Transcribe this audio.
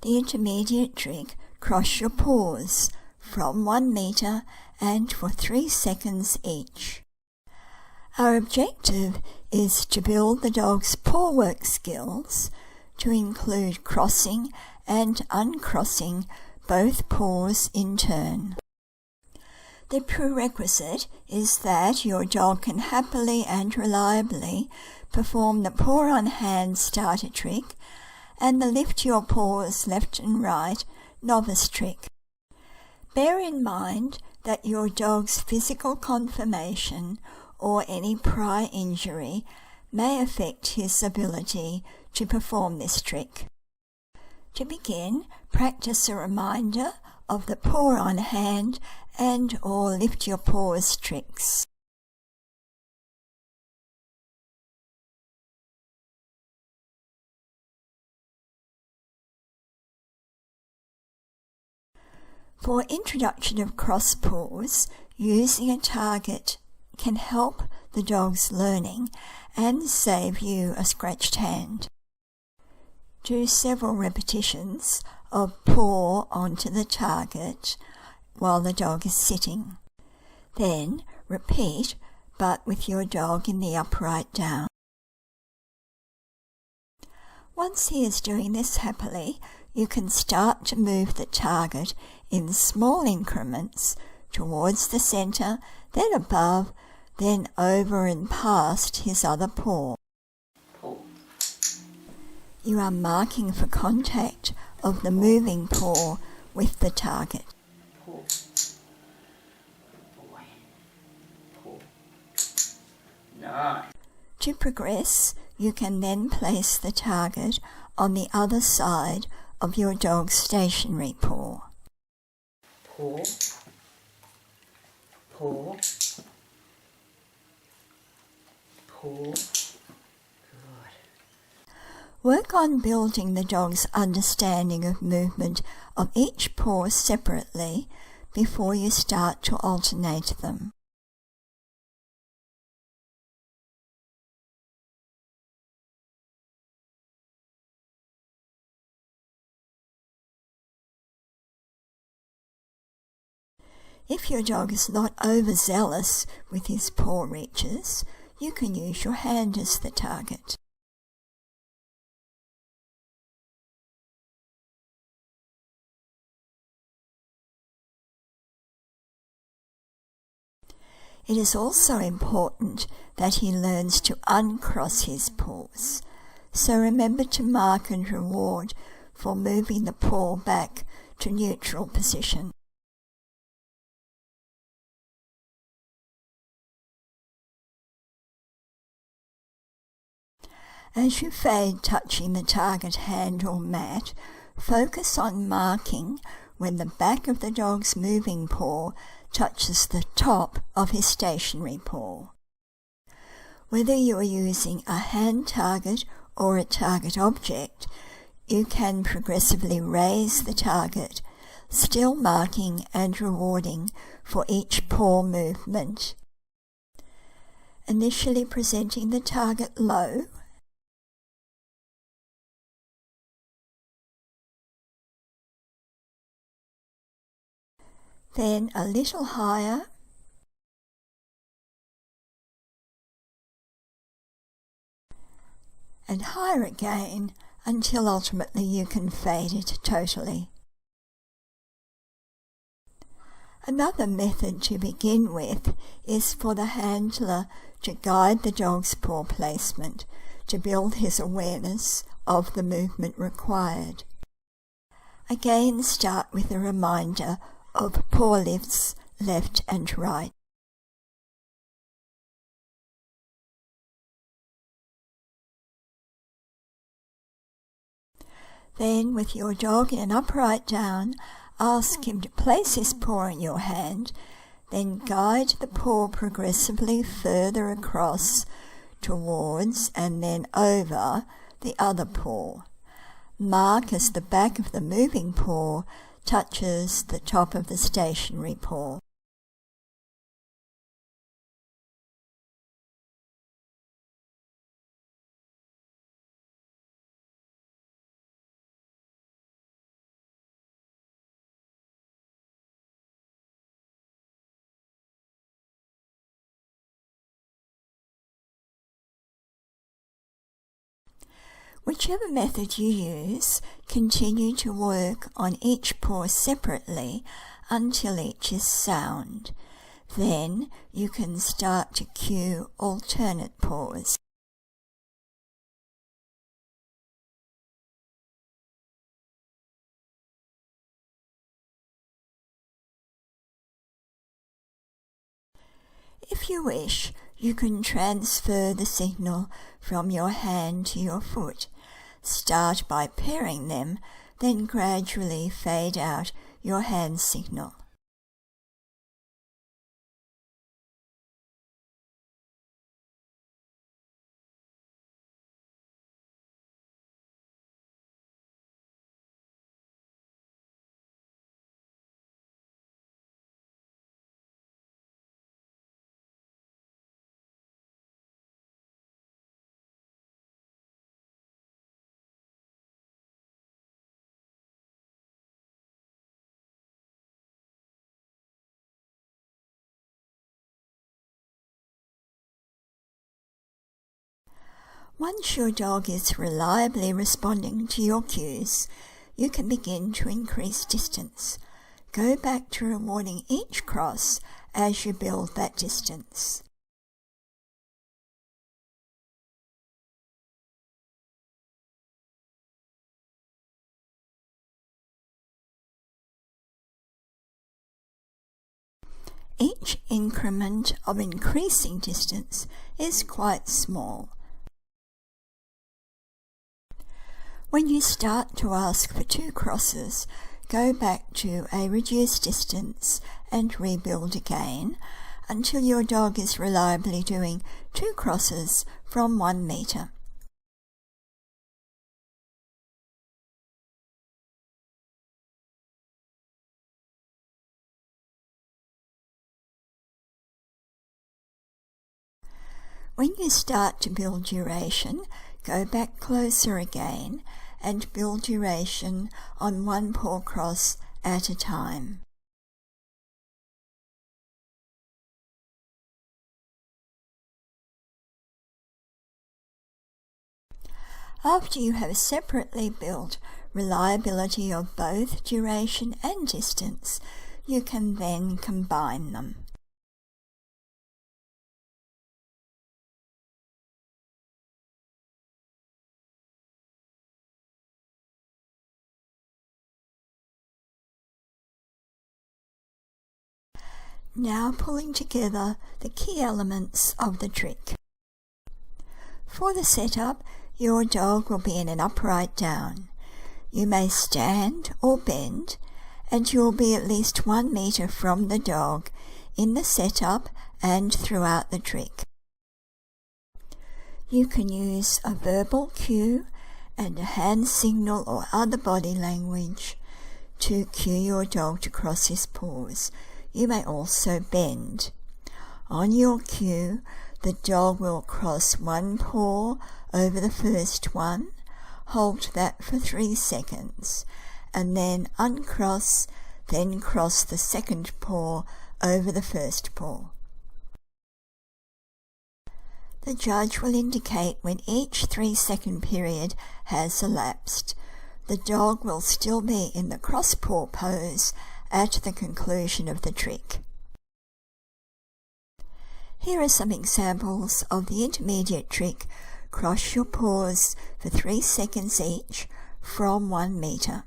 The intermediate trick, cross your paws from 1 metre and for 3 seconds each. Our objective is to build the dog's paw work skills to include crossing and uncrossing both paws in turn. The prerequisite is that your dog can happily and reliably perform the paw on hand starter trick and the lift your paws left and right novice trick. Bear in mind that your dog's physical conformation or any prior injury may affect his ability to perform this trick. To begin, practice a reminder of the paw on hand and or lift your paws tricks. For introduction of cross paws, using a target can help the dog's learning and save you a scratched hand. Do several repetitions of paw onto the target while the dog is sitting. Then repeat, but with your dog in the upright down. Once he is doing this happily, you can start to move the target in small increments towards the centre, then above, then over and past his other paw. You are marking for contact of the moving paw with the target. Nice. To progress, you can then place the target on the other side of your dog's stationary paw. Paw. Paw. Paw. Good. Work on building the dog's understanding of movement of each paw separately before you start to alternate them. If your dog is not overzealous with his paw reaches, you can use your hand as the target. It is also important that he learns to uncross his paws, so remember to mark and reward for moving the paw back to neutral position. As you fade touching the target hand or mat, focus on marking when the back of the dog's moving paw touches the top of his stationary paw. Whether you are using a hand target or a target object, you can progressively raise the target, still marking and rewarding for each paw movement. Initially presenting the target low, then a little higher, and higher again until ultimately you can fade it totally. Another method to begin with is for the handler to guide the dog's paw placement to build his awareness of the movement required. Again, start with a reminder of paw lifts left and right. Then, with your dog in an upright down, ask him to place his paw in your hand, then guide the paw progressively further across towards and then over the other paw. Mark as the back of the moving paw touches the top of the stationary paw. Whichever method you use, continue to work on each paw separately until each is sound. Then you can start to cue alternate paws. If you wish, you can transfer the signal from your hand to your foot. Start by pairing them, then gradually fade out your hand signal. Once your dog is reliably responding to your cues, you can begin to increase distance. Go back to rewarding each cross as you build that distance. Each increment of increasing distance is quite small. When you start to ask for 2 crosses, go back to a reduced distance and rebuild again until your dog is reliably doing 2 crosses from 1 metre. When you start to build duration, go back closer again and build duration on 1 paw cross at a time. After you have separately built reliability of both duration and distance, you can then combine them. Now pulling together the key elements of the trick. For the setup, your dog will be in an upright down. You may stand or bend, and you will be at least 1 metre from the dog in the setup and throughout the trick. You can use a verbal cue and a hand signal or other body language to cue your dog to cross his paws. You may also bend. On your cue, the dog will cross 1 paw over the first one, hold that for 3 seconds, and then uncross, then cross the second paw over the first paw. The judge will indicate when each 3-second period has elapsed. The dog will still be in the cross paw pose at the conclusion of the trick. Here are some examples of the intermediate trick. Cross your paws for 3 seconds each from 1 metre.